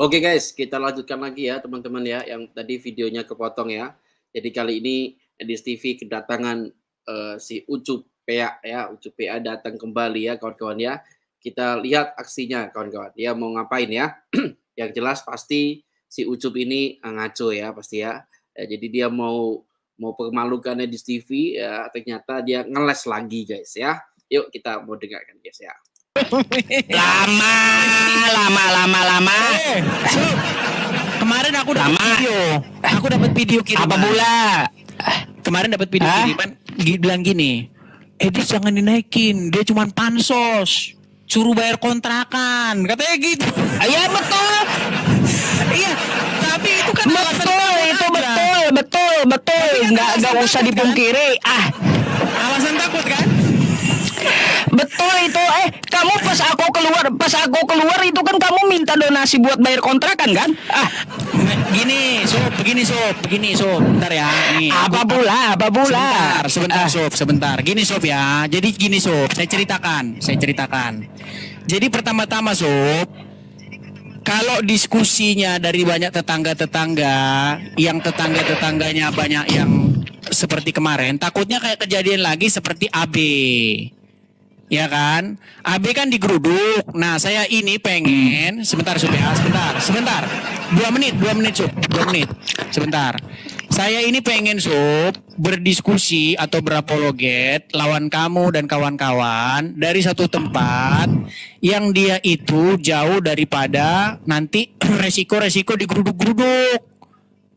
Oke guys, kita lanjutkan lagi ya teman-teman ya, yang tadi videonya kepotong ya. Jadi kali ini Edis TV kedatangan si Ucup PA ya, Ucup PA datang kembali ya kawan-kawan ya. Kita lihat aksinya kawan-kawan, dia mau ngapain ya. Yang jelas pasti si Ucup ini ngaco ya pasti ya. Jadi dia mau permalukan Edis TV ya, ternyata dia ngeles lagi guys ya. Yuk kita mau dengarkan guys ya. Lama. Kemarin aku dapat video. Aku dapat video kiriman. Apa pula? Kemarin dapat video kiriman bilang gini. Edis jangan dinaikin, dia cuma pansos. Suruh bayar kontrakan. Katanya gitu. Iya betul. Iya, tapi itu kan betul. Enggak usah dipungkiri. Alasan takut kan? Betul itu. Kamu pas aku keluar itu kan kamu minta donasi buat bayar kontrakan kan? Begini sob, bentar ya. Nih, apa pula? Sebentar. Gini sob ya. Jadi gini sob, saya ceritakan. Jadi pertama-tama sob, kalau diskusinya dari banyak tetangga-tetangga, yang tetangga-tetangganya banyak yang seperti kemarin, takutnya kayak kejadian lagi seperti AB. Ya kan? AB kan digeruduk. Nah, saya ini pengen sebentar Sob ya, sebentar. 2 menit Sob. 2 menit. Sebentar. Saya ini pengen Sob berdiskusi atau berapologet lawan kamu dan kawan-kawan dari satu tempat yang dia itu jauh daripada nanti resiko-resiko digeruduk-geruduk.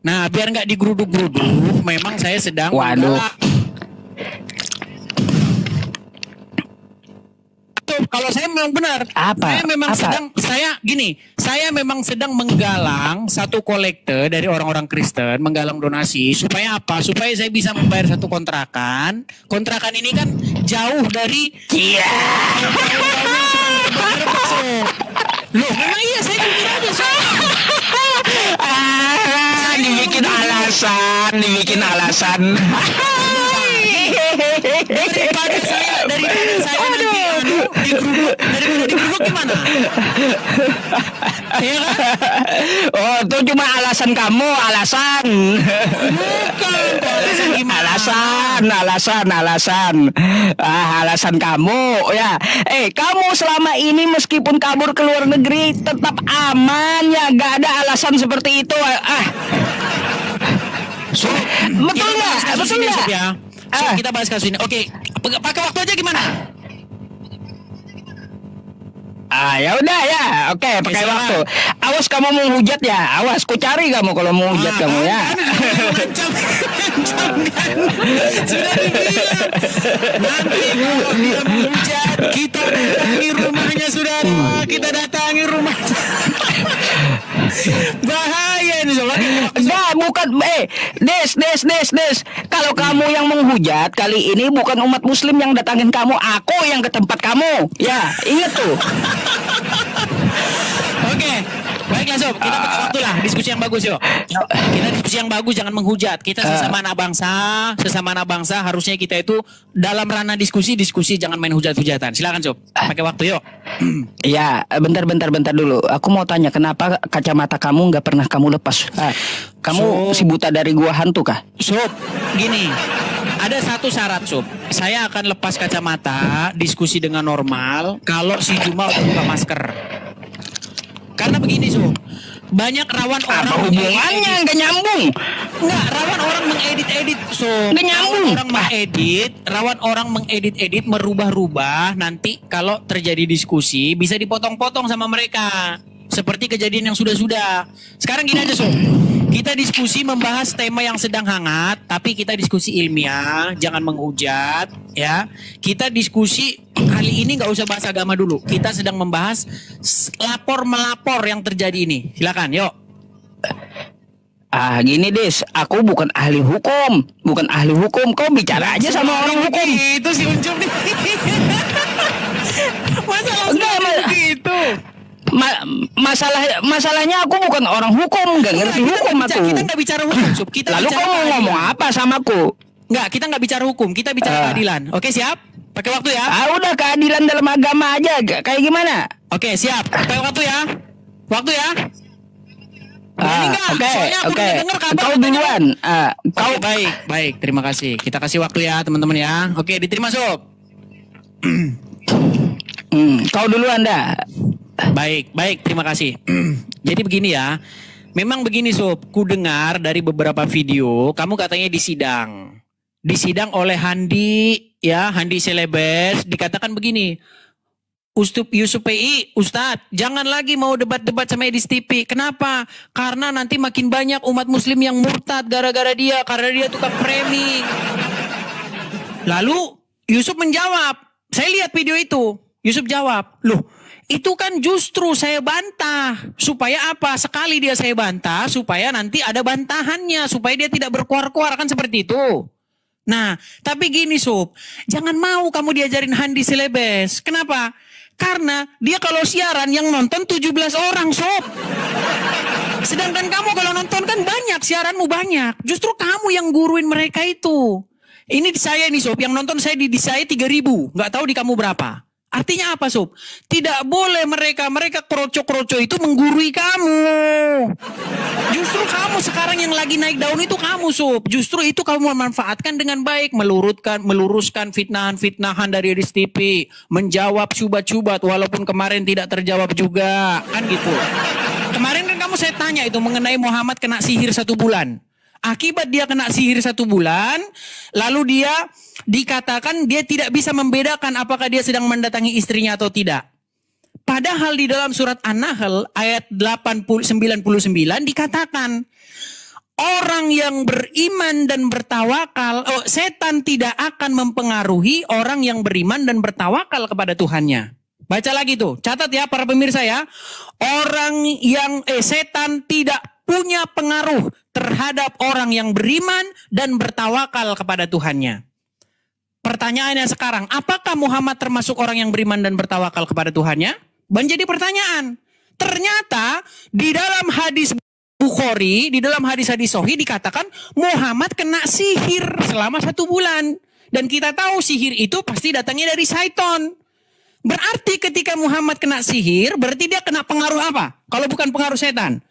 Nah, biar nggak digeruduk-geruduk, memang saya sedang kalau saya memang benar. Saya memang sedang menggalang satu kolekte dari orang-orang Kristen, menggalang donasi supaya apa? Supaya saya bisa membayar satu kontrakan. Kontrakan ini kan jauh dari Loh, memang iya saya jujur aja dibikin alasan. Daripada saya nanti digeruduk gimana? Ya kan? Oh, itu cuma alasan kamu, alasan. Bukan, alasan gimana? Alasan kamu ya. Kamu selama ini meskipun kabur ke luar negeri tetap aman ya, gak ada alasan seperti itu. Betul nggak? Ya. Kita bahas kasus ini. Oke, pakai waktu aja gimana? Ya udah ya. Oke, pakai waktu. Awas kamu mau hujat ya. Awas, ku cari kamu kalau mau hujat kamu ya. Sudah dibilang. Nanti kalau dia menghujat, kita datangi rumahnya saudara. Kita datangi rumah. Bahaya ini sobat. Enggak, bukan. Des. Kalau kamu yang menghujat kali ini bukan umat muslim yang datangin kamu, aku yang ke tempat kamu. Ya, ingat tuh. Oke. Baiklah sob, kita pakai waktu lah diskusi yang bagus yuk. Kita diskusi yang bagus, jangan menghujat. Kita sesama anak bangsa harusnya kita itu dalam ranah diskusi jangan main hujat-hujatan. Silakan sob, pakai waktu yuk. Ya, bentar dulu. Aku mau tanya kenapa kacamata kamu nggak pernah kamu lepas? Kamu si buta dari gua hantu kah? Sob, gini. Ada satu syarat sob. Saya akan lepas kacamata, diskusi dengan normal kalau si Juma udah buka masker. Karena begini sob, banyak rawan orang. Apa hubungannya? Nggak nyambung. Nggak, rawan orang mengedit sob. Nggak nyambung. Rawan orang mengedit, merubah-rubah. Nanti kalau terjadi diskusi bisa dipotong-potong sama mereka. Seperti kejadian yang sudah. Sekarang gini aja sob, kita diskusi membahas tema yang sedang hangat, tapi kita diskusi ilmiah, jangan menghujat, ya. Kita diskusi kali ini nggak usah bahas agama dulu. Kita sedang membahas lapor-melapor yang terjadi ini. Silakan, yuk. Gini Des, aku bukan ahli hukum. Kau bicara aja sama orang hukum. Itu si Ucup nih. Masalah begitu. Masalahnya aku bukan orang hukum, nggak ngerti hukum aku. Kita nggak bicara hukum, Sob. Lalu kamu mau ngomong apa sama aku? Nggak, kita nggak bicara hukum, kita bicara keadilan. Oke, siap? Pakai waktu ya. Udah keadilan dalam agama aja, kayak gimana? Oke, siap. Pakai waktu ya. Waktu ya. enggak? Oke, Soalnya aku oke. udah denger kabar Kau katanya. duluan. Kau Oke, baik, baik. Terima kasih. Kita kasih waktu ya, teman-teman ya. Oke, diterima, Sob. kau duluan dah. Baik, baik. Terima kasih. Jadi begini ya. Memang begini, Sob. Ku dengar dari beberapa video, kamu katanya disidang. Disidang oleh Handi, ya, Handi Selebes. Dikatakan begini, Yusuf PI, Ustadz, jangan lagi mau debat-debat sama Edis TV. Kenapa? Karena nanti makin banyak umat muslim yang murtad gara-gara dia. Karena dia tukang premi. Lalu Yusuf menjawab. Saya lihat video itu. Yusuf jawab, loh, itu kan justru saya bantah. Supaya apa? Sekali dia saya bantah, supaya nanti ada bantahannya. Supaya dia tidak berkuar-kuar, kan seperti itu. Nah, tapi gini Sob, jangan mau kamu diajarin Handi Selebes. Kenapa? Karena dia kalau siaran yang nonton 17 orang Sob. Sedangkan kamu kalau nonton kan banyak, siaranmu banyak. Justru kamu yang guruin mereka itu. Ini di saya nih Sob, yang nonton saya di saya 3.000. Nggak tahu di kamu berapa. Artinya apa Sob? Tidak boleh mereka kroco-kroco itu menggurui kamu. Justru kamu sekarang yang lagi naik daun itu kamu Sob. Justru itu kamu memanfaatkan dengan baik. Meluruskan fitnahan-fitnahan dari Edis TV. Menjawab syubhat-syubhat walaupun kemarin tidak terjawab juga. Kan gitu. Kemarin kan kamu saya tanya itu mengenai Muhammad kena sihir 1 bulan. Akibat dia kena sihir 1 bulan, lalu dia dikatakan dia tidak bisa membedakan apakah dia sedang mendatangi istrinya atau tidak. Padahal di dalam surat An-Nahl ayat 99 dikatakan, orang yang beriman dan bertawakal, setan tidak akan mempengaruhi orang yang beriman dan bertawakal kepada Tuhannya. Baca lagi tuh, catat ya para pemirsa ya. Setan tidak punya pengaruh terhadap orang yang beriman dan bertawakal kepada Tuhannya. Pertanyaannya sekarang, apakah Muhammad termasuk orang yang beriman dan bertawakal kepada Tuhannya? Menjadi pertanyaan. Ternyata di dalam hadis Bukhari, di dalam hadis-hadis Sahih dikatakan Muhammad kena sihir selama 1 bulan. Dan kita tahu sihir itu pasti datangnya dari syaitan. Berarti ketika Muhammad kena sihir, berarti dia kena pengaruh apa? Kalau bukan pengaruh setan.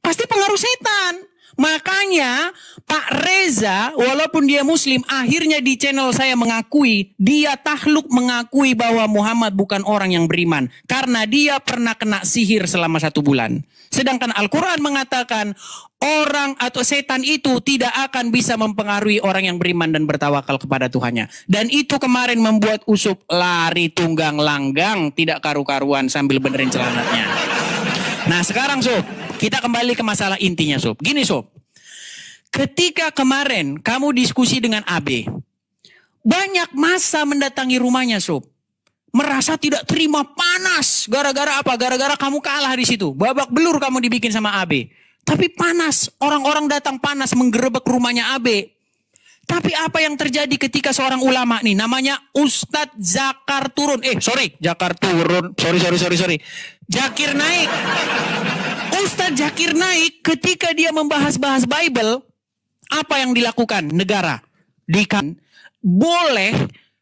Pasti pengaruh setan. Makanya Pak Reza walaupun dia muslim akhirnya di channel saya mengakui, dia tahluk mengakui bahwa Muhammad bukan orang yang beriman. Karena dia pernah kena sihir selama 1 bulan. Sedangkan Al-Quran mengatakan orang atau setan itu tidak akan bisa mempengaruhi orang yang beriman dan bertawakal kepada Tuhannya. Dan itu kemarin membuat Usup lari tunggang langgang, tidak karu-karuan sambil benerin celananya. Nah sekarang Sob, kita kembali ke masalah intinya Sob. Gini Sob, ketika kemarin kamu diskusi dengan AB, banyak massa mendatangi rumahnya Sob. Merasa tidak terima, panas. Gara-gara apa? Gara-gara kamu kalah di situ. Babak belur kamu dibikin sama AB. Tapi panas, orang-orang datang panas menggerebek rumahnya AB. Tapi apa yang terjadi ketika seorang ulama nih, namanya Ustadz Zakar Turun. Zakar Turun. Sorry. Zakir Naik. Ustadz Zakir Naik ketika dia membahas-bahas Bible, apa yang dilakukan negara? Boleh,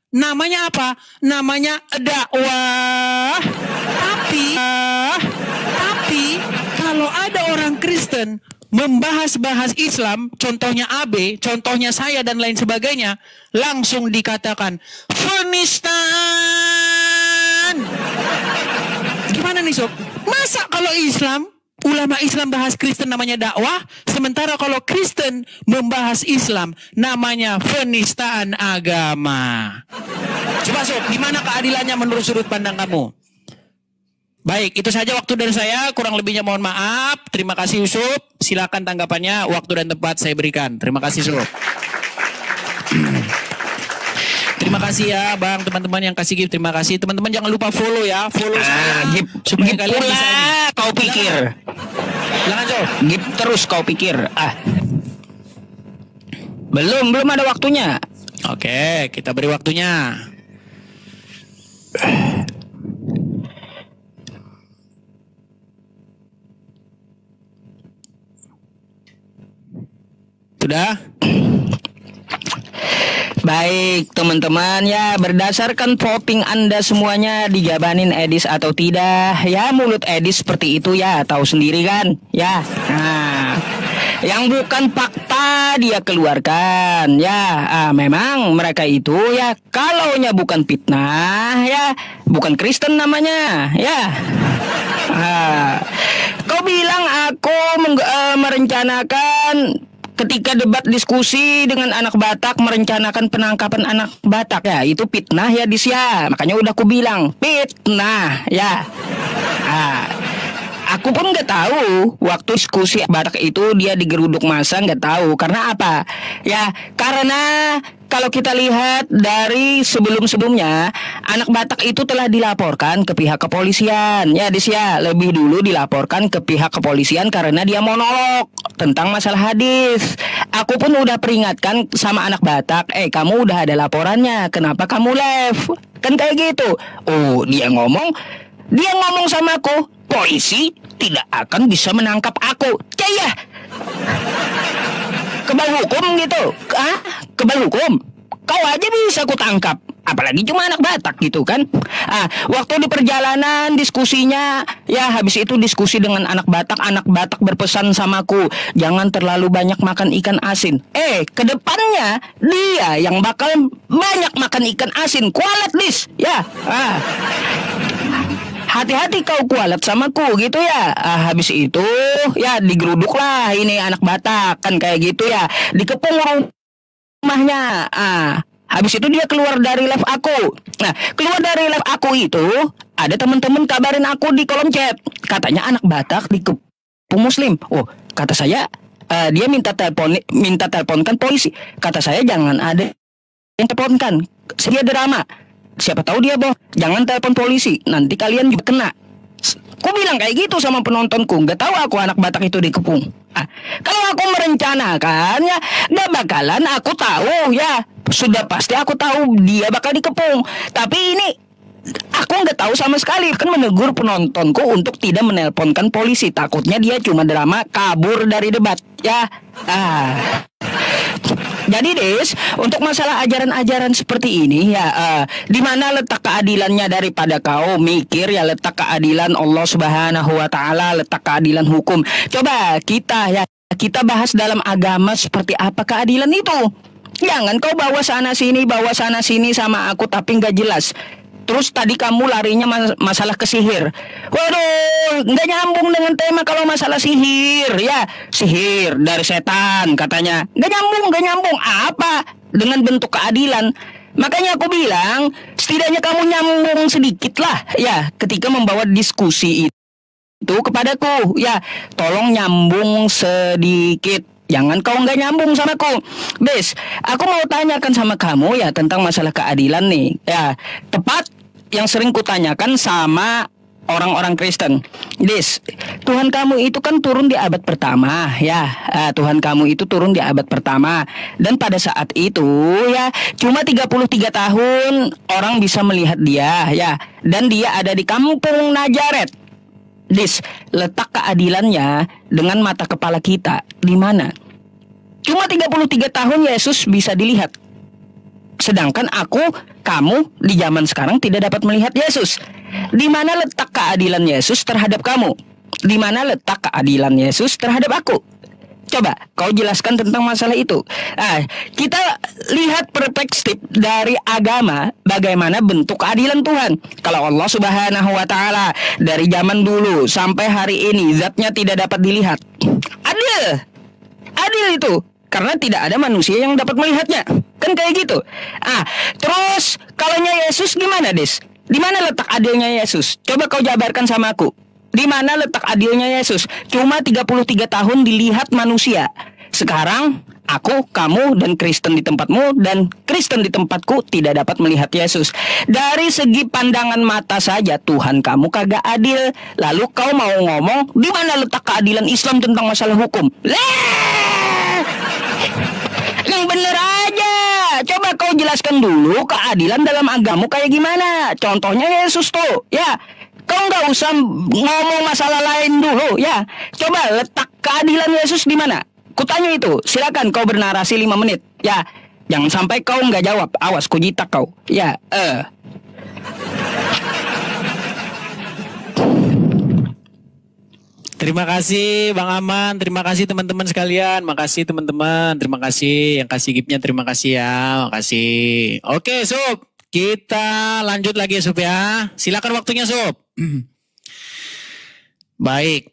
namanya apa? Namanya dakwah. Tapi kalau ada orang Kristen membahas-bahas Islam, contohnya AB, contohnya saya dan lain sebagainya, langsung dikatakan penistaan. Gimana nih Sob? Masa kalau Islam, ulama Islam bahas Kristen namanya dakwah, sementara kalau Kristen membahas Islam namanya penistaan agama. Coba Sob, gimana keadilannya menurut sudut pandang kamu? Baik, itu saja waktu dari saya. Kurang lebihnya mohon maaf. Terima kasih Yusuf. Silakan tanggapannya. Waktu dan tempat saya berikan. Terima kasih Yusuf. Terima kasih ya Bang, teman-teman yang kasih gift. Terima kasih. Teman-teman jangan lupa follow ya. Follow saya. Supaya kalian bisa ini. Kau pikir. Jangan Sob. Gift terus kau pikir. Belum ada waktunya. Oke, kita beri waktunya. Sudah? Baik teman-teman ya, berdasarkan voting Anda semuanya dijabanin Edis atau tidak. Ya mulut Edis seperti itu ya, tahu sendiri kan ya. Nah, yang bukan fakta dia keluarkan ya. Memang mereka itu ya, kalaunya bukan fitnah ya, bukan Kristen namanya ya. Kau bilang aku merencanakan ketika debat diskusi dengan anak Batak, merencanakan penangkapan anak Batak ya, itu fitnah ya Disya. Makanya udah aku bilang fitnah ya. Aku pun nggak tahu waktu diskusi Batak itu dia digeruduk massa, nggak tahu karena apa ya, karena kalau kita lihat dari sebelum-sebelumnya anak Batak itu telah dilaporkan ke pihak kepolisian ya Disya, lebih dulu dilaporkan ke pihak kepolisian karena dia monolog tentang masalah hadis. Aku pun udah peringatkan sama anak Batak, kamu udah ada laporannya, kenapa kamu live? Kan kayak gitu. Oh, dia ngomong sama aku, polisi tidak akan bisa menangkap aku. Caya. Kebal hukum gitu. Kebal hukum. Kau aja bisa ku tangkap. Apalagi cuma anak Batak gitu kan. Waktu di perjalanan diskusinya, ya habis itu diskusi dengan anak Batak berpesan samaku, jangan terlalu banyak makan ikan asin. Kedepannya dia yang bakal banyak makan ikan asin. Kualat Dis. Ya. Hati-hati kau kualat samaku gitu ya. Habis itu ya digeruduk lah ini anak Batak kan kayak gitu ya, dikepung rumahnya. Habis itu dia keluar dari live aku. Nah, keluar dari live aku itu ada teman-teman kabarin aku di kolom chat, katanya anak Batak dikepung Muslim. Oh, kata saya dia minta teleponkan polisi. Kata saya jangan ada yang teleponkan, dia drama. Siapa tahu dia boh, jangan telepon polisi, nanti kalian juga kena. Aku bilang kayak gitu sama penontonku, nggak tahu aku anak Batak itu dikepung. Kalau aku merencanakan ya, nggak bakalan aku tahu ya, sudah pasti aku tahu dia bakal dikepung. Tapi ini aku nggak tahu sama sekali, kan menegur penontonku untuk tidak menelponkan polisi, takutnya dia cuma drama kabur dari debat ya. Jadi Des, untuk masalah ajaran-ajaran seperti ini ya, di mana letak keadilannya daripada kau mikir ya letak keadilan Allah Subhanahu wa taala, letak keadilan hukum. Coba kita bahas dalam agama seperti apa keadilan itu. Jangan kau bawa sana sini sama aku tapi nggak jelas. Terus tadi kamu larinya masalah ke sihir. Waduh, nggak nyambung dengan tema kalau masalah sihir ya. Sihir dari setan katanya. Nggak nyambung. Apa dengan bentuk keadilan? Makanya aku bilang, setidaknya kamu nyambung sedikit lah ya ketika membawa diskusi itu kepadaku. Ya, tolong nyambung sedikit. Jangan kau nggak nyambung sama aku. Bes, aku mau tanyakan sama kamu ya tentang masalah keadilan nih. Ya, tepat yang sering kutanyakan sama orang-orang Kristen. Des, Tuhan kamu itu kan turun di abad pertama ya. Tuhan kamu itu turun di abad pertama. Dan pada saat itu ya cuma 33 tahun orang bisa melihat dia ya. Dan dia ada di kampung Nazaret. Des, letak keadilannya dengan mata kepala kita di mana? Cuma 33 tahun Yesus bisa dilihat. Sedangkan kamu di zaman sekarang tidak dapat melihat Yesus. Di mana letak keadilan Yesus terhadap kamu? Di mana letak keadilan Yesus terhadap aku? Coba kau jelaskan tentang masalah itu. Kita lihat perspektif dari agama, bagaimana bentuk keadilan Tuhan. Kalau Allah Subhanahu wa taala dari zaman dulu sampai hari ini zatnya tidak dapat dilihat. Adil itu. Karena tidak ada manusia yang dapat melihatnya. Kan kayak gitu. Terus kalaunya Yesus gimana, Des? Di mana letak adilnya Yesus? Coba kau jabarkan sama aku. Di mana letak adilnya Yesus? Cuma 33 tahun dilihat manusia. Sekarang aku, kamu, dan Kristen di tempatmu dan Kristen di tempatku tidak dapat melihat Yesus. Dari segi pandangan mata saja Tuhan kamu kagak adil. Lalu kau mau ngomong di mana letak keadilan Islam tentang masalah hukum? Yang bener aja. Coba kau jelaskan dulu keadilan dalam agamamu kayak gimana. Contohnya Yesus tuh ya. Kau nggak usah ngomong masalah lain dulu ya. Coba letak keadilan Yesus di mana? Kutanya itu. Silakan kau bernarasi 5 menit ya. Jangan sampai kau nggak jawab. Awas, ku jitak kau. Ya, Terima kasih Bang Aman, terima kasih teman-teman sekalian, makasih teman-teman, terima kasih yang kasih giftnya, terima kasih ya, makasih. Oke Sob, kita lanjut lagi Sob ya, silakan waktunya Sob. Baik,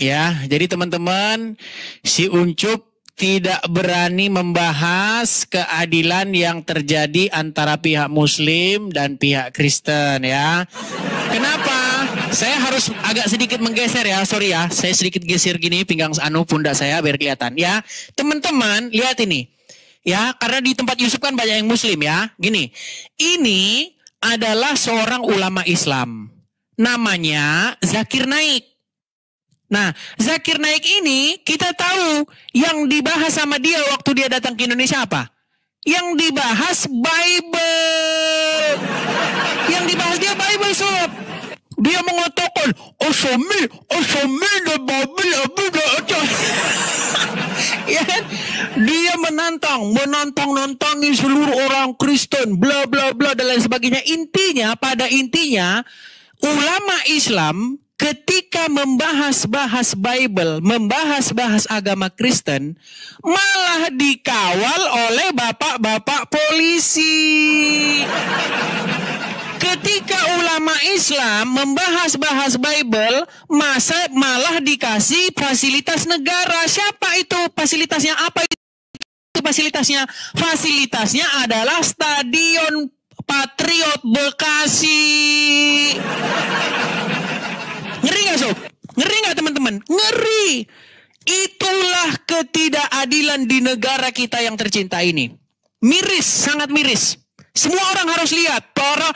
ya, jadi teman-teman, si Uncup tidak berani membahas keadilan yang terjadi antara pihak Muslim dan pihak Kristen ya. Kenapa? Saya harus agak sedikit menggeser ya, sorry ya. Saya sedikit geser gini pinggang pundak saya biar kelihatan ya. Teman-teman, lihat ini. Ya, karena di tempat Yusuf kan banyak yang Muslim ya. Gini, ini adalah seorang ulama Islam. Namanya Zakir Naik. Nah, Zakir Naik ini kita tahu yang dibahas sama dia waktu dia datang ke Indonesia apa? Yang dibahas Bible. Yang dibahas dia Bible, Sob. Dia mengatakan, Asami the Bible, ya kan? Dia menantang-nantangi seluruh orang Kristen, bla bla bla dan lain sebagainya. Pada intinya, ulama Islam ketika membahas Bible, membahas agama Kristen, malah dikawal oleh bapak-bapak polisi. Ketika ulama Islam membahas Bible, malah dikasih fasilitas negara. Siapa itu fasilitasnya? Apa itu fasilitasnya? Fasilitasnya adalah Stadion Patriot Bekasi. Ngeri gak Sob? Ngeri gak teman-teman? Ngeri. Itulah ketidakadilan di negara kita yang tercinta ini. Miris, sangat miris. Semua orang harus lihat, para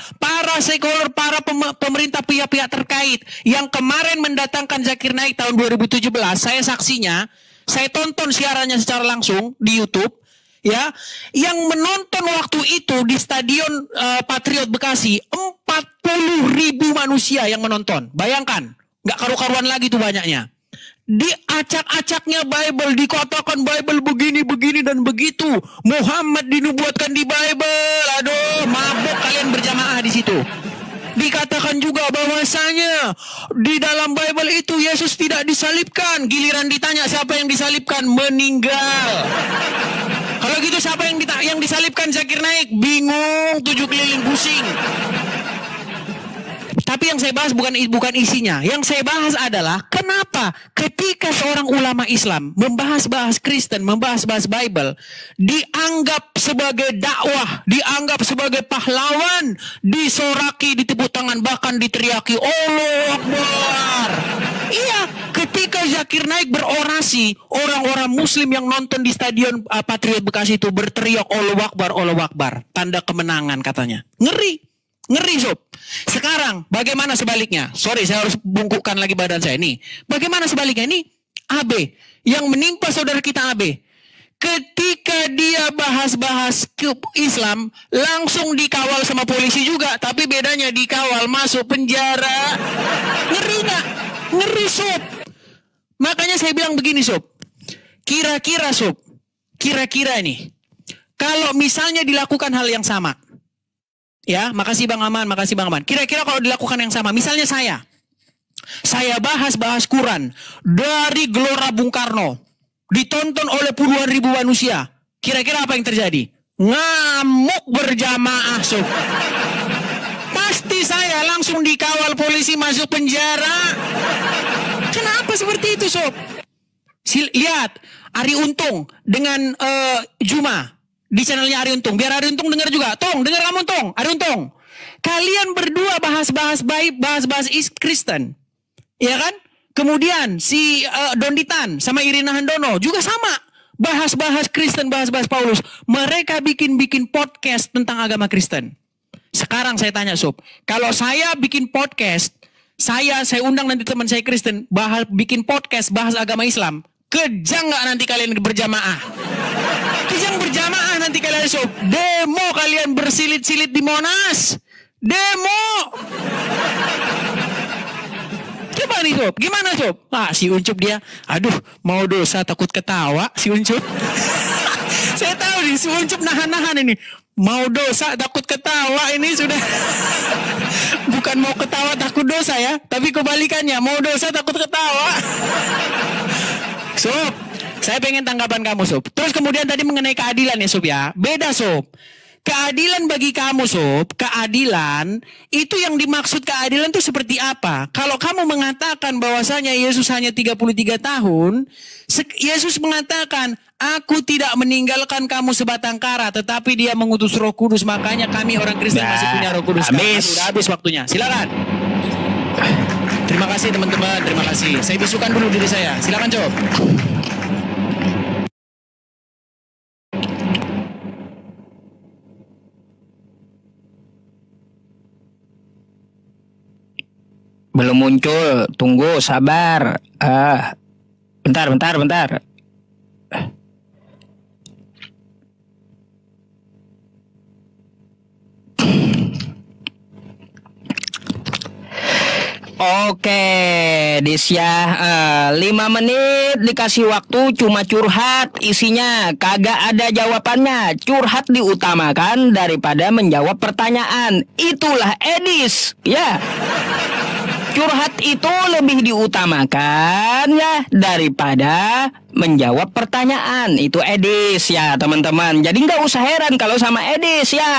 stakeholder, para pemerintah pihak-pihak terkait yang kemarin mendatangkan Zakir Naik tahun 2017, saya saksinya, saya tonton siarannya secara langsung di YouTube, ya, yang menonton waktu itu di Stadion Patriot Bekasi 40.000 manusia yang menonton, bayangkan, nggak karu-karuan lagi tuh banyaknya. Diacak-acaknya Bible, dikatakan Bible begini dan begitu. Muhammad dinubuatkan di Bible. Aduh, mabuk kalian berjamaah di situ. Dikatakan juga bahwasanya di dalam Bible itu Yesus tidak disalibkan. Giliran ditanya siapa yang disalibkan, meninggal. Kalau gitu siapa yang disalibkan? Zakir Naik. Bingung, 7 keliling pusing. Tapi yang saya bahas bukan isinya. Yang saya bahas adalah kenapa ketika seorang ulama Islam membahas Kristen, membahas Bible, dianggap sebagai dakwah, dianggap sebagai pahlawan, disoraki, ditepuk tangan, bahkan diteriaki Allahu Akbar. Iya, ketika Zakir Naik berorasi, orang-orang Muslim yang nonton di Stadion Patriot Bekasi itu berteriak Allahu Akbar, Allahu Akbar, tanda kemenangan katanya. Ngeri. Ngeri Sob. Sekarang bagaimana sebaliknya? Sorry, saya harus bungkukkan lagi badan saya nih. Bagaimana sebaliknya? Ini AB yang menimpa saudara kita AB. Ketika dia bahas Islam, langsung dikawal sama polisi juga. Tapi bedanya dikawal masuk penjara. Ngeri nggak? Ngeri Sob. Makanya saya bilang begini Sob. Kira-kira Sob. Kira-kira nih. Kalau misalnya dilakukan hal yang sama. Ya, makasih Bang Aman. Kira-kira kalau dilakukan yang sama, misalnya saya bahas Quran dari Gelora Bung Karno, ditonton oleh puluhan ribu manusia. Kira-kira apa yang terjadi? Ngamuk berjamaah, Sob. Pasti saya langsung dikawal polisi masuk penjara. Kenapa seperti itu, Sob? Lihat, Ari Untung dengan Juma. Di channelnya Ari Untung. Biar Ari Untung dengar juga. Tong, dengar kamu Tong. Ari Untung. Kalian berdua bahas Kristen. Ya kan? Kemudian si Donditan sama Irina Handono juga sama. Bahas Kristen, bahas Paulus. Mereka bikin podcast tentang agama Kristen. Sekarang saya tanya Sob. Kalau saya bikin podcast, saya undang nanti teman saya Kristen, bikin podcast bahas agama Islam. Kejang nggak nanti kalian berjamaah? Kejang berjamaah nanti kalian Sob. Demo kalian bersilit-silit di Monas. Demo. Coba nih Sob. Gimana Sob? Si Uncup dia. Aduh, mau dosa takut ketawa si Uncup. Saya tahu nih, si Uncup nahan-nahan ini. Mau dosa takut ketawa ini sudah. Bukan mau ketawa takut dosa ya, tapi kebalikannya, mau dosa takut ketawa. Sob, saya pengen tanggapan kamu, Sob. Terus kemudian tadi mengenai keadilan ya, Sob ya. Beda, Sob. Keadilan bagi kamu, Sob, keadilan itu yang dimaksud keadilan itu seperti apa? Kalau kamu mengatakan bahwasanya Yesus hanya 33 tahun, Yesus mengatakan, aku tidak meninggalkan kamu sebatang kara, tetapi dia mengutus Roh Kudus. Makanya kami orang Kristen masih punya Roh Kudus. Sudah habis waktunya. Silakan. Terima kasih teman-teman, terima kasih. Saya bisukan dulu diri saya. Silakan, Sob. Belum muncul, tunggu, sabar. Bentar. Oke, Disya, 5 menit dikasih waktu cuma curhat, isinya kagak ada jawabannya. Curhat diutamakan daripada menjawab pertanyaan. Itulah Edis, ya. Curhat itu lebih diutamakan ya daripada menjawab pertanyaan. Itu Edis ya teman-teman. Jadi nggak usah heran kalau sama Edis ya.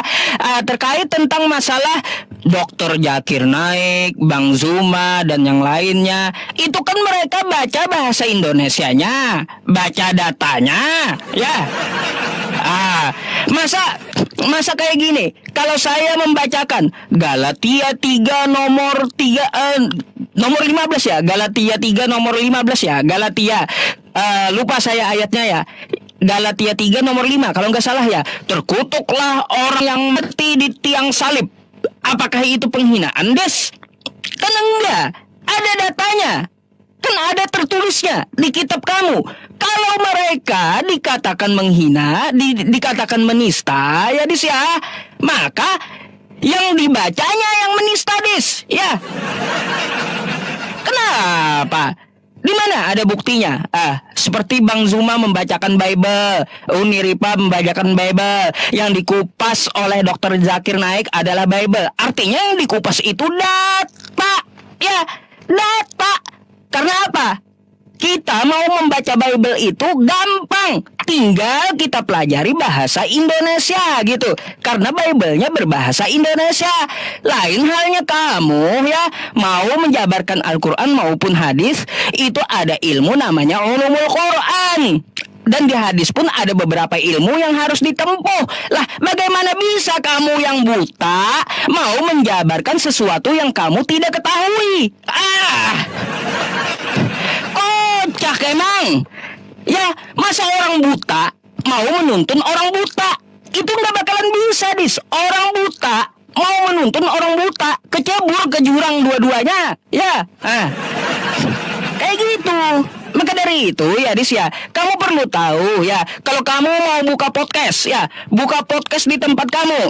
Terkait tentang masalah Dr. Zakir Naik, Bang Zuma dan yang lainnya, itu kan mereka baca bahasa Indonesianya, baca datanya ya. Masa kayak gini, kalau saya membacakan Galatia 3 nomor 15 ya, Galatia 3 nomor 15 ya, Galatia lupa saya ayatnya ya. Galatia 3 nomor 5 kalau nggak salah ya. Terkutuklah orang yang mati di tiang salib. Apakah itu penghinaan, Des? Kan enggak, ada datanya. Kan ada tertulisnya di kitab kamu. Kalau mereka dikatakan menghina, dikatakan menista, ya Dis ya, maka yang dibacanya yang menista, Dis, ya. Kenapa? Di mana ada buktinya? Seperti Bang Zuma membacakan Bible, Uniripa membacakan Bible, yang dikupas oleh Dr. Zakir Naik adalah Bible. Artinya yang dikupas itu data, ya, data. Karena apa? Kita mau membaca Bible itu gampang, tinggal kita pelajari bahasa Indonesia gitu. Karena Bible-nya berbahasa Indonesia. Lain halnya kamu ya, mau menjabarkan Al-Quran maupun hadis, itu ada ilmu namanya ulumul Quran. Dan di hadis pun ada beberapa ilmu yang harus ditempuh. Lah, bagaimana bisa kamu yang buta mau menjabarkan sesuatu yang kamu tidak ketahui? Kocak emang. Ya, masa orang buta mau menuntun orang buta? Itu nggak bakalan bisa, Dis. Orang buta mau menuntun orang buta, kecebur ke jurang dua-duanya. Ya, kayak gitu. Maka dari itu ya Dis ya, kamu perlu tahu ya, kalau kamu mau buka podcast ya, buka podcast di tempat kamu.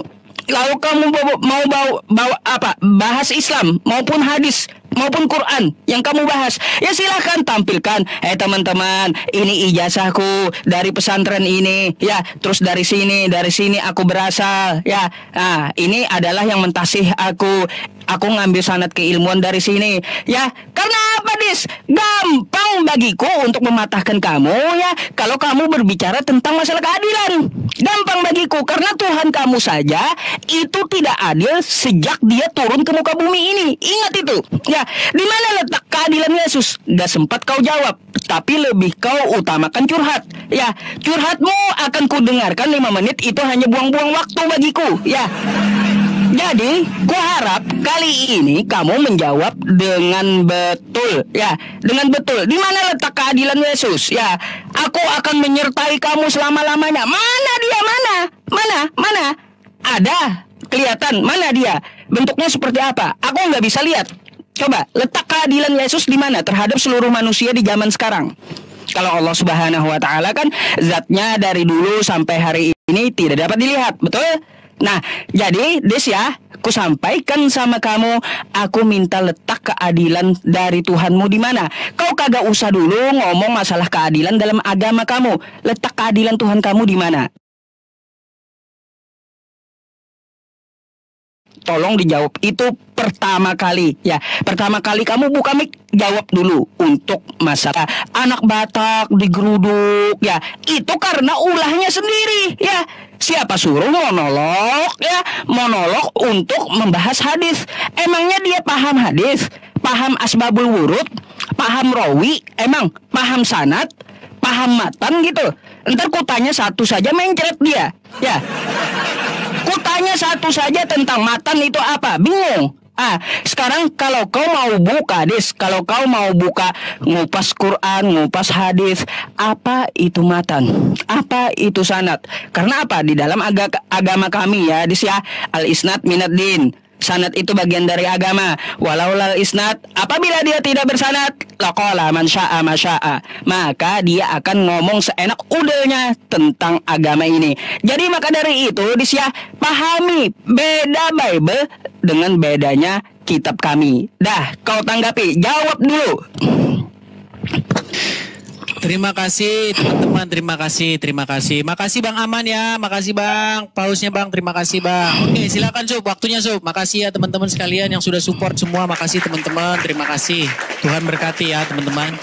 Lalu kamu mau bawa apa? Bahas Islam maupun hadis maupun Quran yang kamu bahas, ya silahkan tampilkan. Teman-teman, ini ijazahku dari pesantren ini ya, terus dari sini aku berasal ya. Nah, ini adalah yang mentasih aku ngambil sanad keilmuan dari sini ya. Karena apa, Dis? Gampang bagiku untuk mematahkan kamu ya, kalau kamu berbicara tentang masalah keadilan. Gampang bagiku, karena Tuhan kamu saja itu tidak adil sejak dia turun ke muka bumi ini. Ingat itu ya. Di mana letak keadilan Yesus? Gak sempat kau jawab, tapi lebih kau utamakan curhat. Ya, curhatmu akan kudengarkan 5 menit, itu hanya buang-buang waktu bagiku. Ya. Jadi, kuharap kali ini kamu menjawab dengan betul. Ya, dengan betul. Di mana letak keadilan Yesus? Ya, aku akan menyertai kamu selama-lamanya. Mana dia? Mana? Ada. Kelihatan. Mana dia? Bentuknya seperti apa? Aku nggak bisa lihat. Coba, letak keadilan Yesus di mana terhadap seluruh manusia di zaman sekarang? Kalau Allah Subhanahu wa Ta'ala kan zatnya dari dulu sampai hari ini tidak dapat dilihat, betul? Nah, jadi Des ya, ku sampaikan sama kamu, aku minta letak keadilan dari Tuhanmu di mana. Kau kagak usah dulu ngomong masalah keadilan dalam agama kamu. Letak keadilan Tuhan kamu di mana? Tolong dijawab, itu pertama kali ya. Pertama kali kamu buka mic, jawab dulu. Untuk masalah anak Batak digeruduk ya, itu karena ulahnya sendiri ya. Siapa suruh monolog ya, monolog untuk membahas hadis? Emangnya dia paham hadis, paham asbabul wurud, paham rawi, emang paham sanad, paham matan gitu? Ntar kutanya satu saja mencret dia ya. Kutanya satu saja tentang matan itu apa? Bingung. Sekarang kalau kau mau buka, Des, kalau kau mau buka ngupas Quran, ngupas hadis, apa itu matan? Apa itu sanad? Karena apa? Di dalam agama kami ya, Des ya, al-isnad minad din. Sanad itu bagian dari agama. Walaulal isnad, apabila dia tidak bersanad, laqala man syaa ma syaa, maka dia akan ngomong seenak udelnya tentang agama ini. Jadi maka dari itu Disya, pahami beda Bible dengan bedanya kitab kami. Dah, kau tanggapi, jawab dulu. Terima kasih teman-teman, terima kasih. Makasih Bang Aman ya, makasih Bang. Pausnya Bang, terima kasih Bang. Oke, silakan Sob, waktunya Sob. Makasih ya teman-teman sekalian yang sudah support semua. Makasih teman-teman, terima kasih. Tuhan berkati ya teman-teman.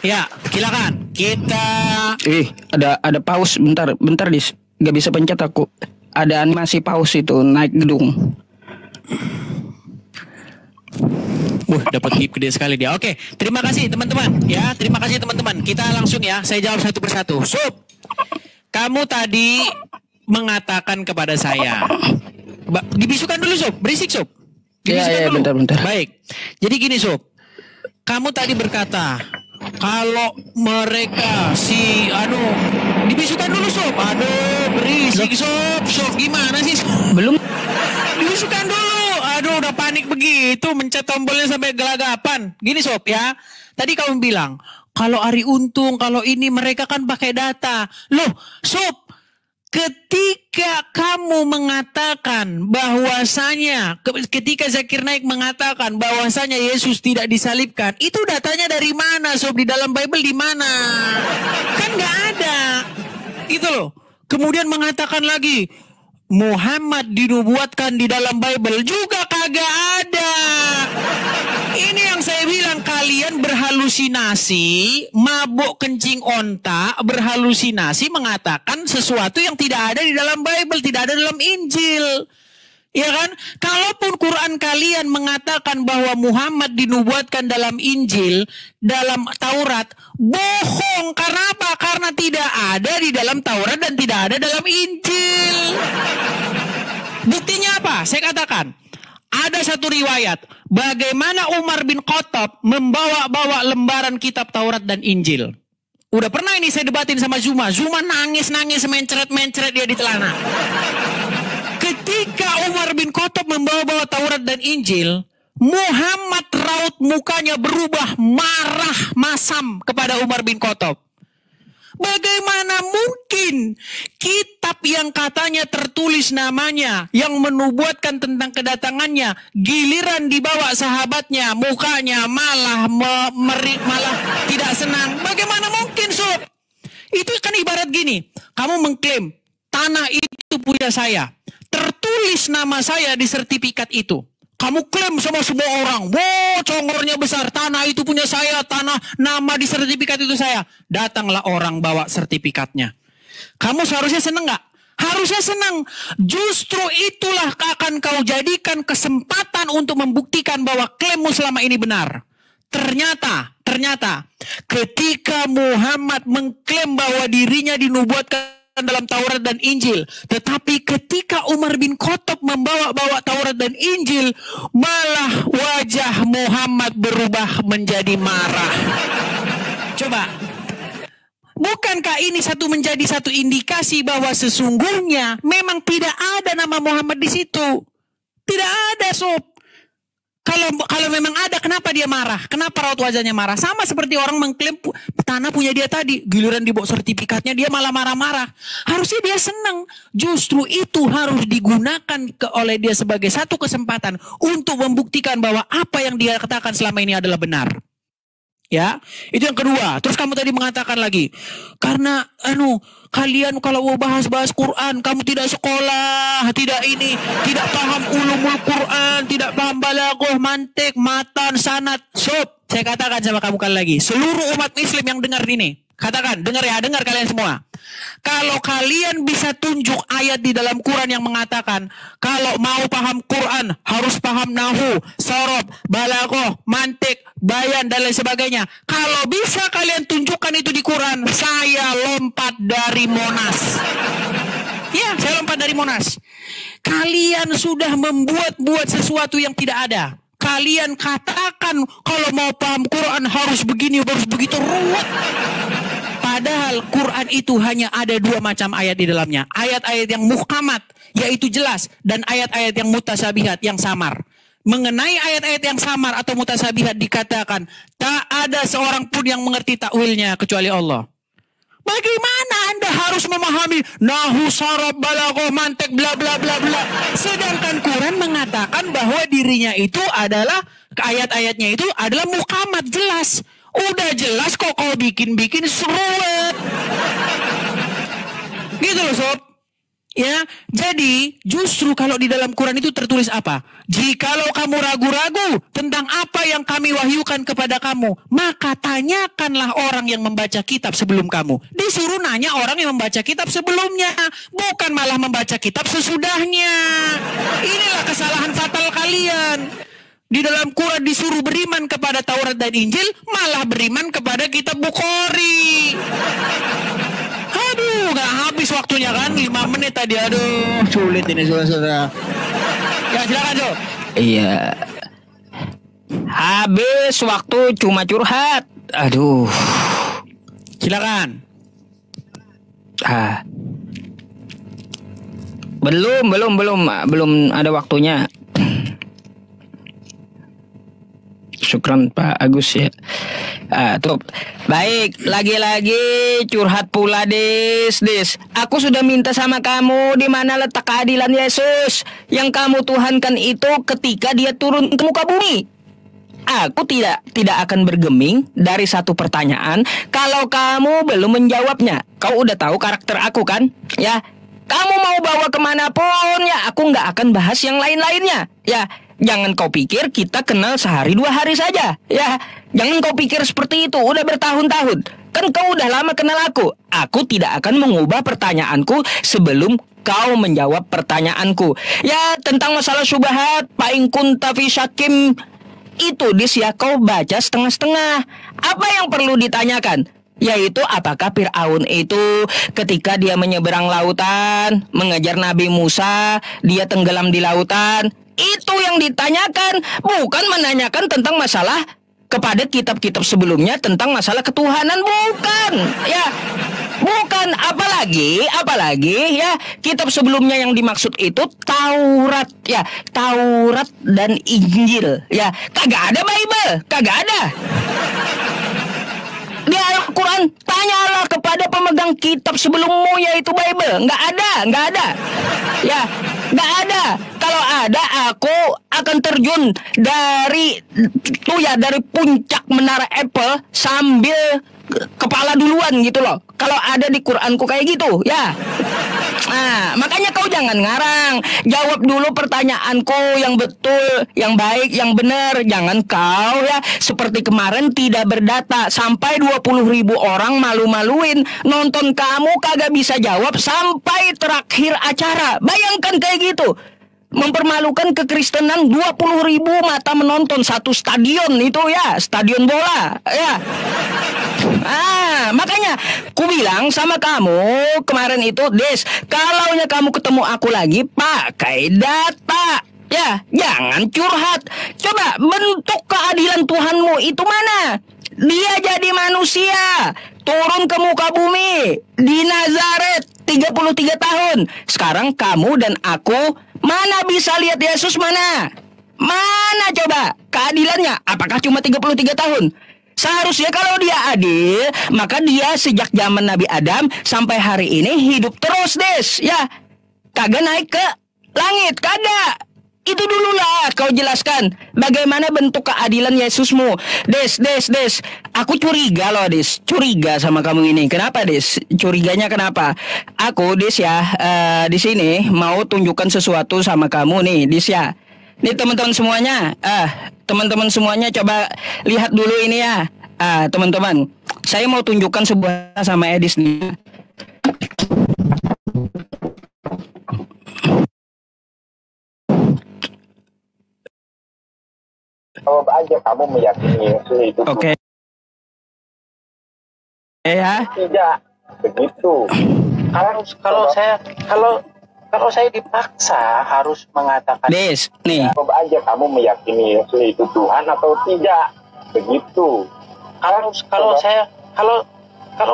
Ya, silakan. Kita ada pause bentar Dis. Gak bisa pencet aku. Ada animasi pause itu naik gedung. Dapat gift gede sekali dia. Oke, terima kasih teman-teman. Ya, terima kasih teman-teman. Kita langsung ya, saya jawab satu persatu. Sob, kamu tadi mengatakan kepada saya. Dibisukan dulu Sob, berisik Sob. Dibisukan dulu. Bentar. Baik. Jadi gini Sob, kamu tadi berkata kalau mereka dibisukan dulu Sob. Aduh, berisik Sob. Sob gimana sih Sob? Belum. Dibisukan dulu. Aduh, udah panik begitu, mencet tombolnya sampai gelagapan. Gini Sob ya, tadi kamu bilang kalau Ari Untung, kalau ini mereka kan pakai data. Loh Sob, ketika kamu mengatakan bahwasanya, ketika Zakir Naik mengatakan bahwasanya Yesus tidak disalibkan, itu datanya dari mana Sob? Di dalam Bible di mana? Kan nggak ada. Itu loh. Kemudian mengatakan lagi Muhammad dinubuatkan di dalam Bible, juga kagak ada. Ini yang saya bilang, kalian berhalusinasi, mabuk kencing onta, berhalusinasi mengatakan sesuatu yang tidak ada di dalam Bible, tidak ada dalam Injil. Ya kan? Kalaupun Quran kalian mengatakan bahwa Muhammad dinubuatkan dalam Injil, dalam Taurat, bohong. Karena apa? Karena tidak ada di dalam Taurat dan tidak ada dalam Injil. Buktinya apa? Saya katakan, ada satu riwayat bagaimana Umar bin Khattab membawa-bawa lembaran kitab Taurat dan Injil. Udah pernah ini saya debatin sama Zuma. Zuma nangis-nangis, mencret-mencret dia di celana. Ketika Umar bin Khattab membawa-bawa Taurat dan Injil, Muhammad raut mukanya berubah, marah masam kepada Umar bin Khattab. Bagaimana mungkin kitab yang katanya tertulis namanya, yang menubuatkan tentang kedatangannya, giliran dibawa sahabatnya, mukanya malah malah tidak senang. Bagaimana mungkin Sob? Itu kan ibarat gini, kamu mengklaim tanah itu punya saya, tertulis nama saya di sertifikat itu. Kamu klaim sama semua orang, wow congornya besar, tanah itu punya saya, tanah nama di sertifikat itu saya. Datanglah orang bawa sertifikatnya. Kamu seharusnya senang nggak? Harusnya senang. Justru itulah akan kau jadikan kesempatan untuk membuktikan bahwa klaimmu selama ini benar. Ternyata ketika Muhammad mengklaim bahwa dirinya dinubuatkan dalam Taurat dan Injil, tetapi ketika Umar bin Khattab membawa-bawa Taurat dan Injil, malah wajah Muhammad berubah menjadi marah. Coba, bukankah ini menjadi satu indikasi bahwa sesungguhnya memang tidak ada nama Muhammad di situ? Tidak ada Sob. Kalau memang ada, kenapa dia marah? Kenapa raut wajahnya marah? Sama seperti orang mengklaim tanah punya dia tadi. Giliran dibawa sertifikatnya, dia malah marah-marah. Harusnya dia senang. Justru itu harus digunakan oleh dia sebagai satu kesempatan untuk membuktikan bahwa apa yang dia katakan selama ini adalah benar. Ya, itu yang kedua. Terus kamu tadi mengatakan lagi, karena kalian kalau mau bahas-bahas Quran, kamu tidak sekolah, tidak ini, tidak paham ulumul Quran, tidak paham balaghah, mantik, matan, sanad. Sob, saya katakan sama kamu kali lagi, seluruh umat Muslim yang dengar ini, katakan, dengar ya, dengar kalian semua. Kalau kalian bisa tunjuk ayat di dalam Quran yang mengatakan kalau mau paham Quran harus paham nahu, sorob, balaghah, mantik, bayan dan lain sebagainya. Kalau bisa kalian tunjukkan itu di Quran, saya lompat dari Monas. Ya, saya lompat dari Monas. Kalian sudah membuat sesuatu yang tidak ada. Kalian katakan kalau mau paham Quran harus begini, harus begitu, ruwet. Padahal Quran itu hanya ada 2 macam ayat di dalamnya. Ayat-ayat yang muhkamat, yaitu jelas. Dan ayat-ayat yang mutasabihat, yang samar. Mengenai ayat-ayat yang samar atau mutasabihat dikatakan, tak ada seorang pun yang mengerti takwilnya kecuali Allah. Bagaimana Anda harus memahami nahu, sarab, balaghah, mantik, bla bla bla bla. Sedangkan Quran mengatakan bahwa dirinya itu adalah, ayat-ayatnya itu adalah muhkamat, jelas. Udah jelas kok kau bikin-bikin seruet. Gitu loh sob. Ya, jadi justru kalau di dalam Quran itu tertulis apa? Jikalau kamu ragu-ragu tentang apa yang kami wahyukan kepada kamu, maka tanyakanlah orang yang membaca kitab sebelum kamu. Disuruh nanya orang yang membaca kitab sebelumnya, bukan malah membaca kitab sesudahnya. Inilah kesalahan fatal kalian. Di dalam Quran disuruh beriman kepada Taurat dan Injil, malah beriman kepada kitab Bukhari. Aduh, gak habis waktunya kan, 5 menit tadi. Aduh, sulit ini saudara-saudara. Ya, silakan Jo. Iya. Habis waktu cuma curhat. Aduh. Silakan. Belum ada waktunya. Syukran Pak Agus ya. Tuh. Baik, lagi-lagi curhat pula Dis. Aku sudah minta sama kamu di mana letak keadilan Yesus yang kamu tuhankan itu ketika dia turun ke muka bumi. Aku tidak akan bergeming dari satu pertanyaan kalau kamu belum menjawabnya. Kau udah tahu karakter aku kan? Ya, kamu mau bawa kemanapun ya, aku nggak akan bahas yang lain-lainnya. Ya. Jangan kau pikir kita kenal sehari 2 hari saja. Ya, jangan kau pikir seperti itu. Udah bertahun-tahun. Kan kau udah lama kenal aku. Aku tidak akan mengubah pertanyaanku sebelum kau menjawab pertanyaanku. Ya, tentang masalah syubhat, Pak Ingkun Tafi Syakim itu Dis ya, kau baca setengah-setengah. Apa yang perlu ditanyakan? Yaitu apakah Fir'aun itu ketika dia menyeberang lautan, mengejar Nabi Musa, dia tenggelam di lautan. Itu yang ditanyakan, bukan menanyakan tentang masalah kepada kitab-kitab sebelumnya tentang masalah ketuhanan, bukan. Ya, bukan. Apalagi ya, kitab sebelumnya yang dimaksud itu Taurat, ya, Taurat dan Injil. Ya, kagak ada Bible, kagak ada. Di Al-Quran, tanyalah kepada pemegang kitab sebelummu yaitu Bible. Nggak ada. Ya, nggak ada. Kalau ada, aku akan terjun dari puncak menara Apple sambil kepala duluan gitu loh. Kalau ada di Quranku kayak gitu, ya. Nah, makanya kau jangan ngarang. Jawab dulu pertanyaanku yang betul, yang baik, yang benar. Jangan kau ya seperti kemarin tidak berdata sampai 20.000 orang malu-maluin nonton kamu kagak bisa jawab sampai terakhir acara. Bayangkan kayak gitu. Mempermalukan kekristenan, 20.000 mata menonton satu stadion itu ya, stadion bola ya. Makanya ku bilang sama kamu kemarin itu, Des, kalaunya kamu ketemu aku lagi pakai data. Ya, jangan curhat. Coba bentuk keadilan Tuhanmu itu mana? Dia jadi manusia, turun ke muka bumi di Nazaret 33 tahun. Sekarang kamu dan aku mana bisa lihat Yesus mana? Mana coba keadilannya? Apakah cuma 33 tahun? Seharusnya kalau dia adil, maka dia sejak zaman Nabi Adam sampai hari ini hidup terus, Des. Ya, kagak naik ke langit, kagak. Itu dululah kau jelaskan bagaimana bentuk keadilan Yesusmu. Des. Aku curiga loh, Des. Curiga sama kamu ini. Kenapa, Des? Curiganya kenapa? Aku, Des ya, di sini mau tunjukkan sesuatu sama kamu nih, Des ya. Nih teman-teman semuanya, teman-teman semuanya coba lihat dulu ini ya. Teman-teman, saya mau tunjukkan sebuah sama Edis nih. Kalau aja kamu meyakini Yesus itu Oke. Ya. Tidak begitu. Kalau saya dipaksa harus mengatakan Des, nih. Coba aja kamu meyakini Yesus itu Tuhan atau tidak begitu. Kalau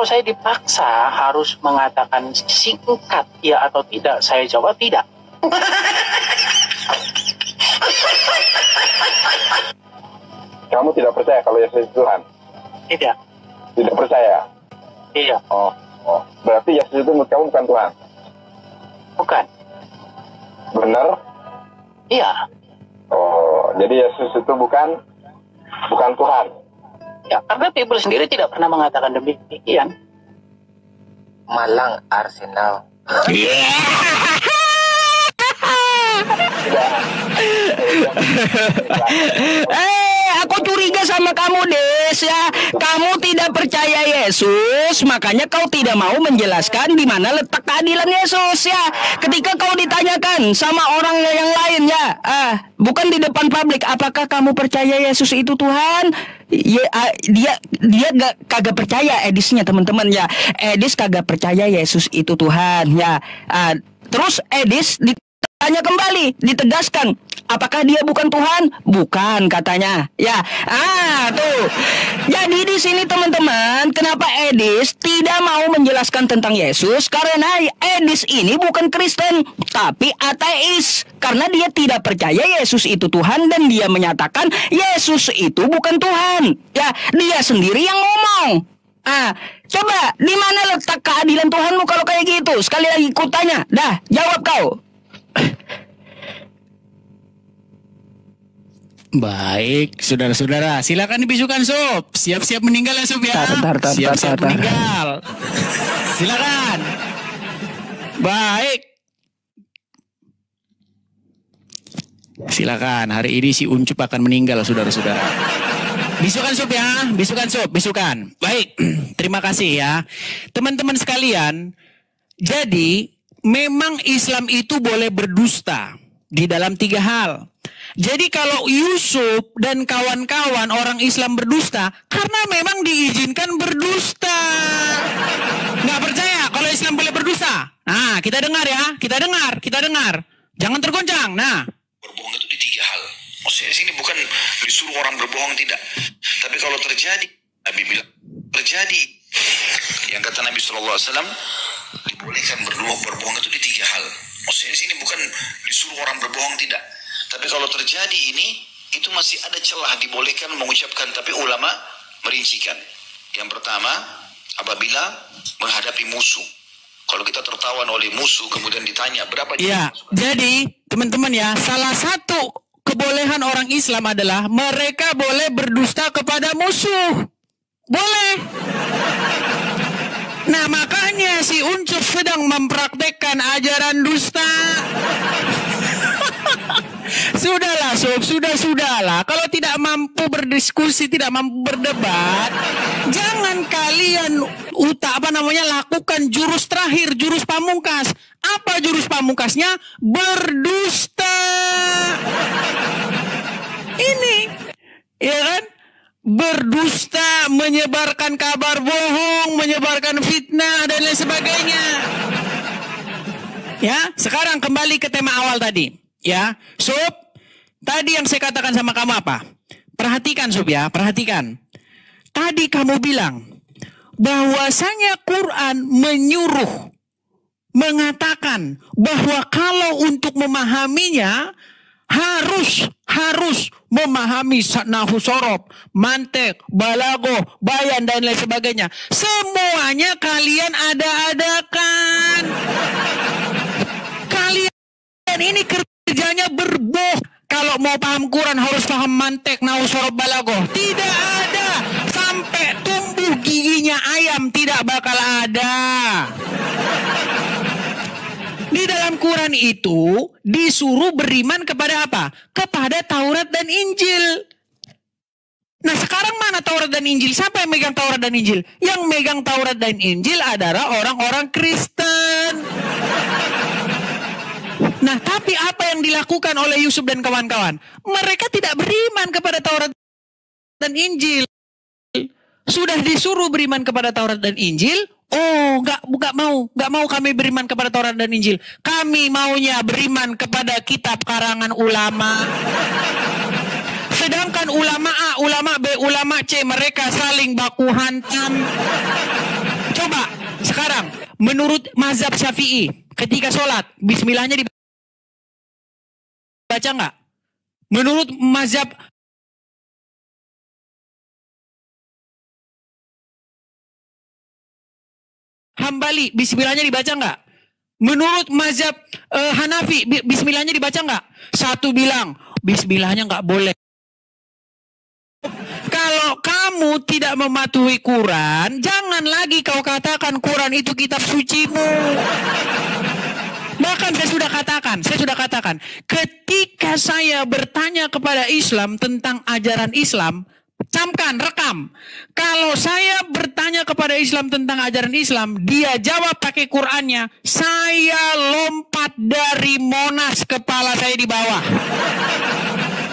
saya dipaksa harus mengatakan singkat ya atau tidak, saya jawab tidak. Kamu tidak percaya kalau Yesus itu Tuhan? Tidak. Tidak percaya? Iya. Oh. Berarti Yesus itu menurut kamu bukan Tuhan? Bukan. Benar? Iya. Oh, jadi Yesus itu bukan Tuhan? Ya, karena Bible sendiri tidak pernah mengatakan demikian. Malang Arsenal. Aku curiga sama kamu, Des ya. Kamu tidak percaya Yesus, makanya kau tidak mau menjelaskan di mana letak keadilan Yesus ya. Ketika kau ditanyakan sama orang yang lain ya, bukan di depan publik, apakah kamu percaya Yesus itu Tuhan? Dia kagak percaya Edisnya, teman-teman ya. Edis kagak percaya Yesus itu Tuhan ya. Terus Edis ditanya kembali, ditegaskan, apakah dia bukan Tuhan? Bukan katanya. Ya, tuh. Jadi di sini teman-teman, kenapa Edis tidak mau menjelaskan tentang Yesus? Karena Edis ini bukan Kristen, tapi ateis. Karena dia tidak percaya Yesus itu Tuhan dan dia menyatakan Yesus itu bukan Tuhan. Ya, dia sendiri yang ngomong. Coba di mana letak keadilan Tuhanmu kalau kayak gitu? Sekali lagi ku tanya, dah jawab kau. Baik, saudara-saudara, silakan dibisukan Sob. Siap-siap meninggal ya Sob ya. Siap-siap meninggal. Silakan. Baik. Silakan. Hari ini si Uncup akan meninggal, saudara-saudara. Bisukan Sob ya, bisukan Sob, bisukan. Baik, terima kasih ya. Teman-teman sekalian, jadi memang Islam itu boleh berdusta di dalam 3 hal. Jadi kalau Yusuf dan kawan-kawan orang Islam berdusta, karena memang diizinkan berdusta. Nggak percaya kalau Islam boleh berdusta? Nah, kita dengar ya, kita dengar. Jangan tergoncang. Nah, berbohong itu di 3 hal. Maksudnya sini bukan disuruh orang berbohong, tidak. Tapi kalau terjadi, Nabi bilang terjadi. Yang kata Nabi SAW, dibolehkan berbohong itu di 3 hal. Maksudnya sini bukan disuruh orang berbohong, tidak. Tapi kalau terjadi ini, itu masih ada celah dibolehkan mengucapkan, tapi ulama merincikan. Yang pertama, apabila menghadapi musuh. Kalau kita tertawan oleh musuh, kemudian ditanya berapa... Ya, jadi teman-teman ya, salah satu kebolehan orang Islam adalah mereka boleh berdusta kepada musuh. Boleh. Nah, makanya si Uncup sedang mempraktekkan ajaran dusta. Sudahlah Sob, sudahlah. Kalau tidak mampu berdiskusi, tidak mampu berdebat, jangan kalian lakukan jurus terakhir, jurus pamungkas. Apa jurus pamungkasnya? Berdusta. Ini, ya kan? Berdusta, menyebarkan kabar bohong, menyebarkan fitnah dan lain sebagainya. Ya, sekarang kembali ke tema awal tadi. Ya, Sob, tadi yang saya katakan sama kamu apa? Perhatikan Sob ya, perhatikan. Tadi kamu bilang bahwasanya Quran mengatakan bahwa kalau untuk memahaminya harus memahami nahu sorob, mantek, balagoh, bayan dan lain sebagainya. Semuanya kalian ada-adakan. Kalian ini kerjanya berboh. Kalau mau paham Quran harus paham mantek, nahu sorob, balagoh. Tidak ada. Sampai tumbuh giginya ayam tidak bakal ada. Di dalam Quran itu disuruh beriman kepada apa? Kepada Taurat dan Injil. Nah sekarang mana Taurat dan Injil? Siapa yang megang Taurat dan Injil? Yang megang Taurat dan Injil adalah orang-orang Kristen. Nah tapi apa yang dilakukan oleh Yusuf dan kawan-kawan? Mereka tidak beriman kepada Taurat dan Injil. Sudah disuruh beriman kepada Taurat dan Injil. Oh, nggak mau kami beriman kepada Taurat dan Injil. Kami maunya beriman kepada kitab karangan ulama. Sedangkan ulama A, ulama B, ulama C mereka saling baku hantam. Coba sekarang menurut mazhab Syafi'i ketika sholat bismillahnya dibaca nggak? Menurut mazhab Hambali, bismillahnya dibaca nggak? Menurut mazhab Hanafi, bismillahnya dibaca nggak? Satu bilang, bismillahnya nggak boleh. Kalau kamu tidak mematuhi Quran, jangan lagi kau katakan Quran itu kitab sucimu. Bahkan saya sudah katakan, ketika saya bertanya kepada Islam tentang ajaran Islam, camkan, rekam. Kalau saya bertanya kepada Islam tentang ajaran Islam, dia jawab pakai Qur'annya, saya lompat dari Monas, kepala saya di bawah.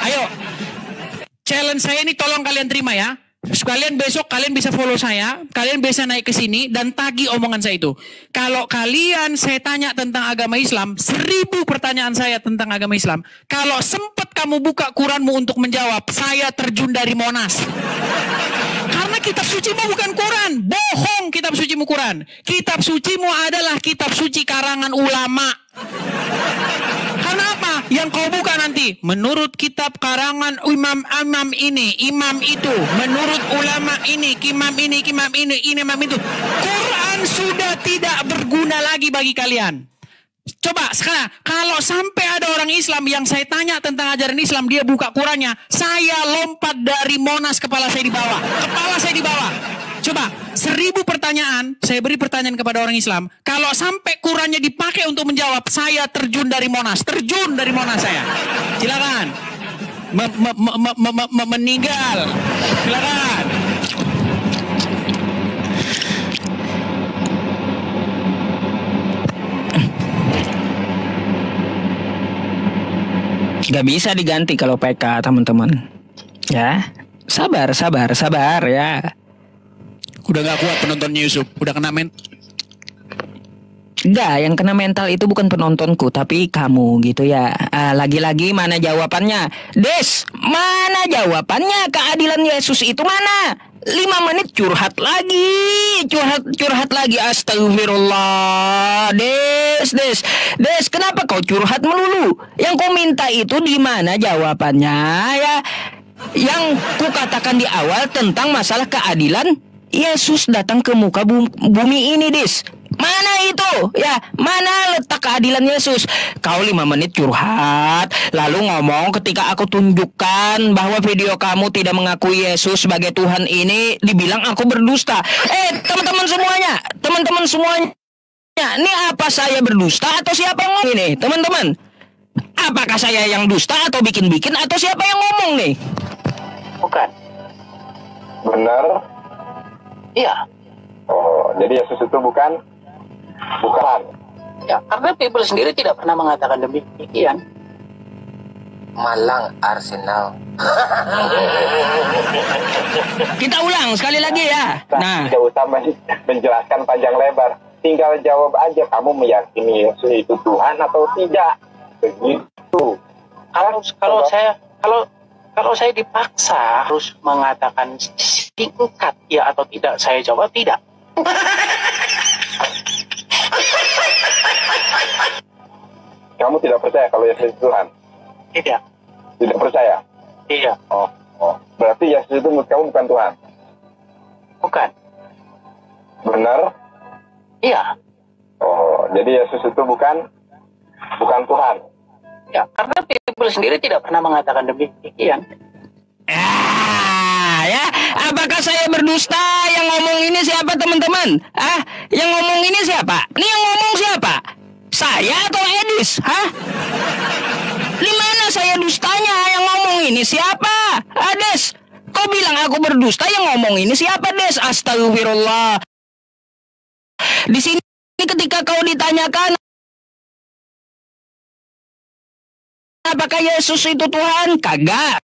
Ayo, challenge saya ini tolong kalian terima ya. Sekalian besok kalian bisa follow saya, kalian bisa naik ke sini dan tagih omongan saya itu. Kalau kalian saya tanya tentang agama Islam, 1000 pertanyaan saya tentang agama Islam. Kalau sempat kamu buka Quranmu untuk menjawab, saya terjun dari Monas. Karena kitab sucimu bukan Quran, bohong kitab sucimu Quran. Kitab sucimu adalah kitab suci karangan ulama. Karena apa? Yang kau buka nanti menurut kitab karangan imam ini, imam itu, menurut ulama ini, imam ini, imam itu. Quran sudah tidak berguna lagi bagi kalian. Coba sekarang, kalau sampai ada orang Islam yang saya tanya tentang ajaran Islam, dia buka Qurannya, saya lompat dari Monas, kepala saya di bawah. Kepala saya di bawah. Coba, 1000 pertanyaan, saya beri pertanyaan kepada orang Islam. Kalau sampai Qurannya dipakai untuk menjawab, saya terjun dari Monas. Terjun dari Monas saya. Silakan. Meninggal. Silakan. Gak bisa diganti kalau PK, teman-teman. Ya, sabar ya. Udah gak kuat penontonnya Yusuf, udah kena Enggak, yang kena mental itu bukan penontonku, tapi kamu gitu ya. Lagi-lagi mana jawabannya? Des, mana jawabannya? Keadilan Yesus itu mana? 5 menit curhat lagi. Astagfirullah. Des, kenapa kau curhat melulu? Yang kau minta itu di mana jawabannya ya? Yang kukatakan di awal tentang masalah keadilan Yesus datang ke muka bumi ini, Des. Mana itu? Ya, mana letak keadilan Yesus? Kau 5 menit curhat, lalu ngomong ketika aku tunjukkan bahwa video kamu tidak mengakui Yesus sebagai Tuhan ini, dibilang aku berdusta. Teman-teman semuanya, ini apa saya berdusta atau siapa yang ngomong ini? Teman-teman, apakah saya yang dusta atau bikin-bikin atau siapa yang ngomong nih? Bukan. Benar? Iya. Oh, jadi Yesus itu bukan? Ya, karena Bible sendiri tidak pernah mengatakan demikian. Malang Arsenal. Kita ulang sekali lagi ya. Nah, tidak usah menjelaskan panjang lebar. Tinggal jawab aja, kamu meyakini Yesus itu Tuhan atau tidak. Begitu. Kalau saya dipaksa harus mengatakan singkat ya atau tidak, saya jawab tidak. Kamu tidak percaya kalau Yesus itu Tuhan? Tidak. Tidak percaya? Iya. Oh. Berarti Yesus itu menurut kamu bukan Tuhan? Bukan. Benar? Iya. Oh, jadi Yesus itu bukan Tuhan? Ya, karena Bible sendiri tidak pernah mengatakan demikian. Ya, apakah saya berdusta? Yang ngomong ini siapa, teman-teman? Yang ngomong ini siapa? Ini yang ngomong siapa? Saya atau Edis? Di mana saya dustanya? Yang ngomong ini siapa? Des, kau bilang aku berdusta, yang ngomong ini siapa, Des? Astagfirullah. Di sini ketika kau ditanyakan apakah Yesus itu Tuhan? Kagak.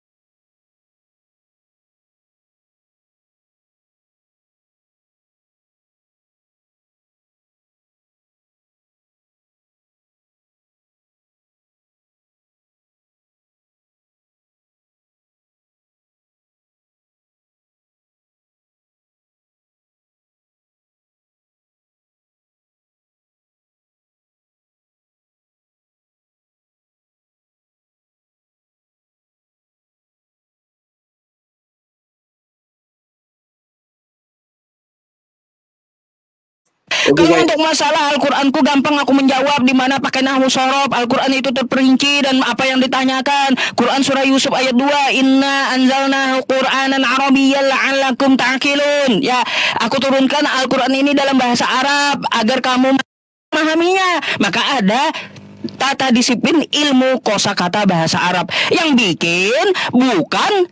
Kalau untuk masalah Al-Quranku gampang aku menjawab, di mana pakai nahwu sorof. Al-Quran itu terperinci dan apa yang ditanyakan. Quran surah Yusuf ayat 2, Inna anzalnahu Qur'anan Arabiyyan la'allakum ta'qilun. Ya, aku turunkan Al-Quran ini dalam bahasa Arab agar kamu memahaminya. Maka ada tata disiplin ilmu kosakata bahasa Arab yang bikin bukan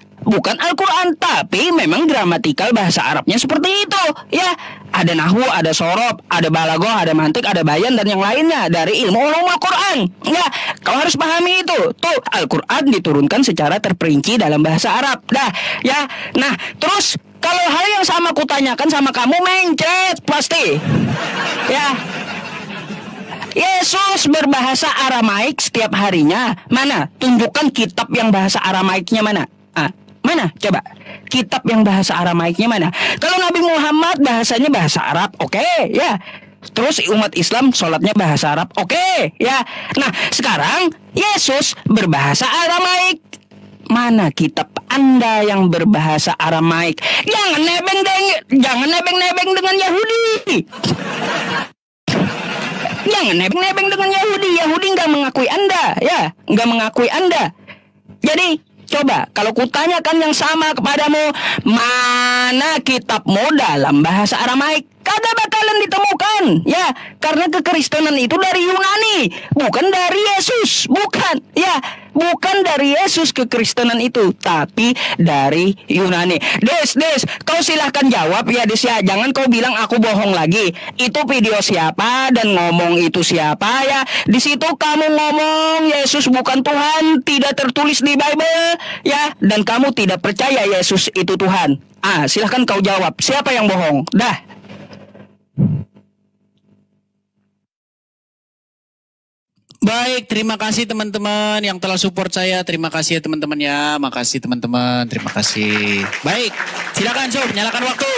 Al-Quran, tapi memang gramatikal bahasa Arabnya seperti itu. Ya, ada nahwu, ada sorof, ada balagoh, ada mantik, ada bayan, dan yang lainnya dari ilmu ulumul Quran. Ya, kau harus pahami itu. Tuh, Al-Quran diturunkan secara terperinci dalam bahasa Arab. Dah, ya. Nah, terus kalau hal yang sama kutanyakan sama kamu, mencret pasti. Ya. Yesus berbahasa Aramaik setiap harinya. Mana? Tunjukkan kitab yang bahasa Aramaiknya mana? Mana? Coba. Kitab yang bahasa Aramaiknya mana? Kalau Nabi Muhammad bahasanya bahasa Arab, oke, ya. Terus umat Islam sholatnya bahasa Arab, oke, ya. Nah, sekarang Yesus berbahasa Aramaik. Mana kitab Anda yang berbahasa Aramaik? Jangan nebeng-nebeng dengan Yahudi. Jangan nebeng-nebeng dengan Yahudi. Yahudi nggak mengakui Anda, ya, nggak mengakui Anda. Jadi coba kalau kutanyakan yang sama kepadamu, mana kitabmu dalam bahasa Aramaik? Kagak bakalan ditemukan, ya, karena kekristenan itu dari Yunani, bukan dari Yesus, bukan, ya, bukan dari Yesus kekristenan itu, tapi dari Yunani. Des, kau silahkan jawab ya, Des, ya, jangan kau bilang aku bohong lagi. Itu video siapa dan ngomong itu siapa, ya? Di situ kamu ngomong Yesus bukan Tuhan, tidak tertulis di Bible, ya, dan kamu tidak percaya Yesus itu Tuhan. Silahkan kau jawab, siapa yang bohong? Dah. Baik, terima kasih teman-teman yang telah support saya. Terima kasih ya teman-teman ya. Makasih teman-teman, terima kasih. Baik, silakan Sob, nyalakan waktu.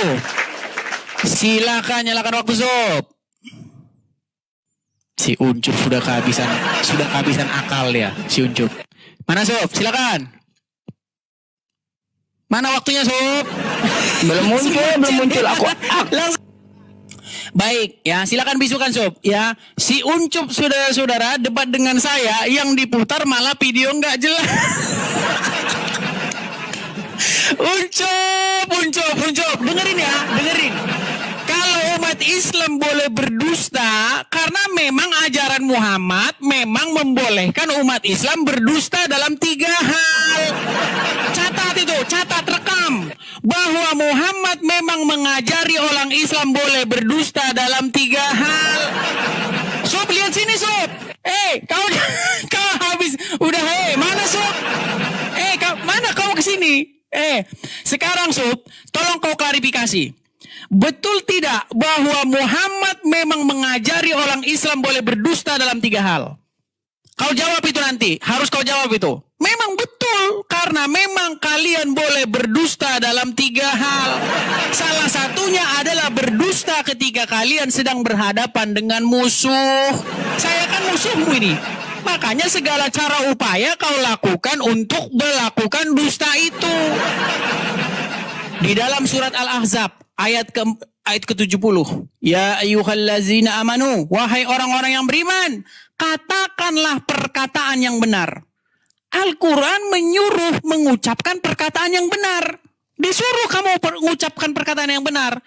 Silakan nyalakan waktu Sob. Si Uncup sudah kehabisan akal ya, si Uncup. Mana Sob? Silakan. Mana waktunya Sob? Belum muncul aku. Langsung. Baik, ya silakan bisukan Sob. Ya, si Uncup saudara-saudara debat dengan saya, yang diputar malah video nggak jelas. Uncup, dengerin ya, dengerin. Kalau umat Islam boleh berdusta, karena memang ajaran Muhammad memang membolehkan umat Islam berdusta dalam 3 hal. Catat, rekam. Bahwa Muhammad memang mengajari orang Islam boleh berdusta dalam 3 hal. Sob, lihat sini Sob. Kau habis, udah mana Sob? Mana kau kesini? Sekarang Sob, tolong kau klarifikasi. Betul tidak bahwa Muhammad memang mengajari orang Islam boleh berdusta dalam 3 hal? Kau jawab itu nanti, harus kau jawab itu. Memang betul, karena memang kalian boleh berdusta dalam 3 hal. Salah satunya adalah berdusta ketika kalian sedang berhadapan dengan musuh. Saya kan musuhmu ini. Makanya segala cara upaya kau lakukan untuk melakukan dusta itu. Di dalam surat Al-Ahzab ayat ke-70. Ya ayyuhallazina amanu, wahai orang-orang yang beriman, katakanlah perkataan yang benar. Al-Quran menyuruh mengucapkan perkataan yang benar. Disuruh kamu mengucapkan perkataan yang benar.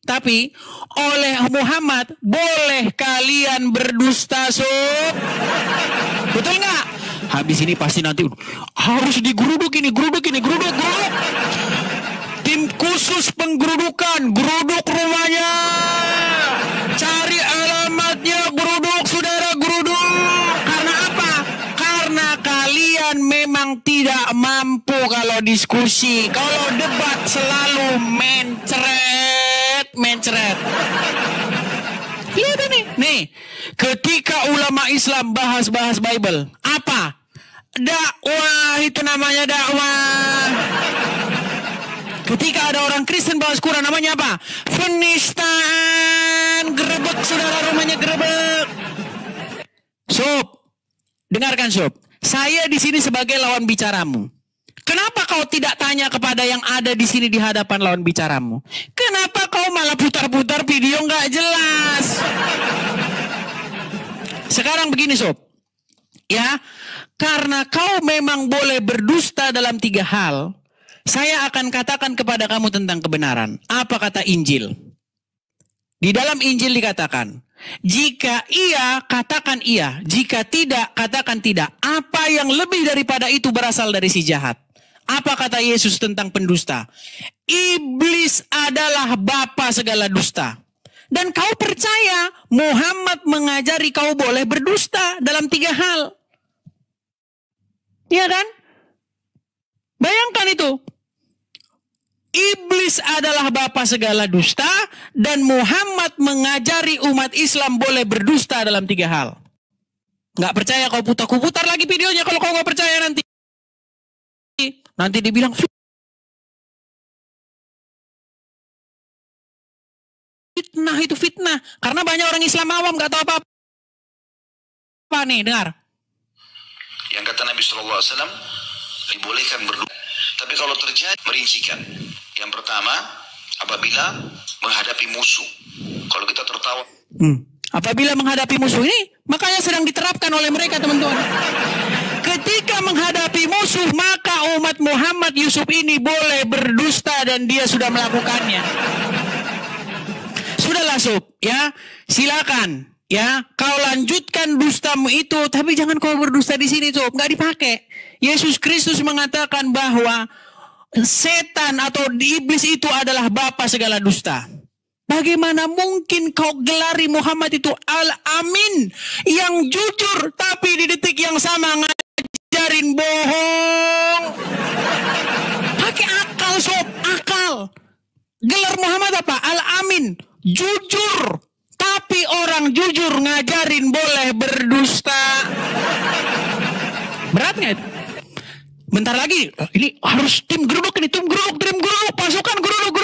Tapi oleh Muhammad boleh kalian berdusta, sob. Betul nggak? Habis ini pasti nanti harus digeruduk ini, geruduk. Tim khusus penggerudukan, geruduk rumahnya. Cari alamatnya, geruduk saudara, geruduk. Karena apa? Karena kalian memang tidak mampu kalau diskusi. Kalau debat selalu mencret. Lihat ini. Nih, ketika ulama Islam bahas Bible, apa? Dakwah, itu namanya dakwah. Ketika ada orang Kristen bahas Quran, namanya apa? Penistaan. Gerebek, saudara, rumahnya gerebek. Sob, dengarkan sob. Saya di sini sebagai lawan bicaramu. Kenapa kau tidak tanya kepada yang ada di sini di hadapan lawan bicaramu? Kenapa kau malah putar-putar video nggak jelas? Sekarang begini sob, ya, karena kau memang boleh berdusta dalam 3 hal, saya akan katakan kepada kamu tentang kebenaran. Apa kata Injil? Di dalam Injil dikatakan, jika iya, katakan iya. Jika tidak, katakan tidak. Apa yang lebih daripada itu berasal dari si jahat. Apa kata Yesus tentang pendusta? Iblis adalah bapa segala dusta. Dan kau percaya Muhammad mengajari kau boleh berdusta dalam 3 hal. Iya kan? Bayangkan itu. Iblis adalah bapa segala dusta dan Muhammad mengajari umat Islam boleh berdusta dalam 3 hal. Nggak percaya kau putar lagi videonya kalau kau nggak percaya nanti. Nanti dibilang fitnah, itu fitnah. Karena banyak orang Islam awam nggak tahu apa-apa. Nih, dengar. Yang kata Nabi SAW, dibolehkan berdoa. Tapi kalau terjadi, merincikan. Yang pertama, apabila menghadapi musuh. Kalau kita tertawa. Apabila menghadapi musuh ini, makanya sedang diterapkan oleh mereka, teman-teman. Ketika menghadapi musuh, maka umat Muhammad Yusuf ini boleh berdusta dan dia sudah melakukannya. Sudahlah sob, ya, silakan, ya, kau lanjutkan dustamu itu, tapi jangan kau berdusta di sini sob, nggak dipakai. Yesus Kristus mengatakan bahwa setan atau iblis itu adalah bapa segala dusta. Bagaimana mungkin kau gelari Muhammad itu Al-Amin yang jujur, tapi di detik yang sama ngajarin bohong? Pakai akal sob, akal. Gelar Muhammad apa? Al-Amin, jujur, tapi orang jujur ngajarin boleh berdusta. Berat nggak itu? Bentar lagi, ini harus tim geruduk ini, tim geruduk, pasukan geruduk.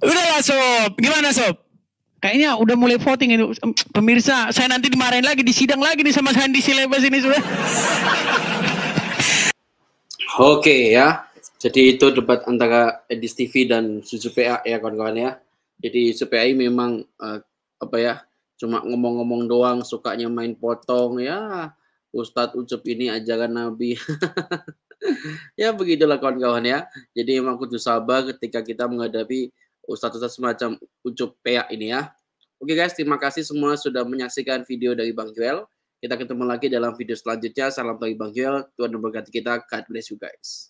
Udahlah sob, gimana sob? Kayaknya udah mulai voting ini. Pemirsa, saya nanti dimarahin lagi, disidang lagi nih sama Sandi Silebas ini sudah. Oke ya, jadi itu debat antara Edis TV dan Susu PA ya kawan-kawan ya. Jadi Susu PA memang apa ya, cuma ngomong-ngomong doang, sukanya main potong ya. Ustadz Ucup ini ajaran Nabi. Ya begitulah kawan-kawan ya. Jadi memang kudu sabar ketika kita menghadapi ustadz-ustadz semacam Ucup PA ini ya. Oke guys, terima kasih semua sudah menyaksikan video dari Bang Joel. Kita ketemu lagi dalam video selanjutnya. Salam dari Bang Joel. Tuhan memberkati kita. God bless you guys.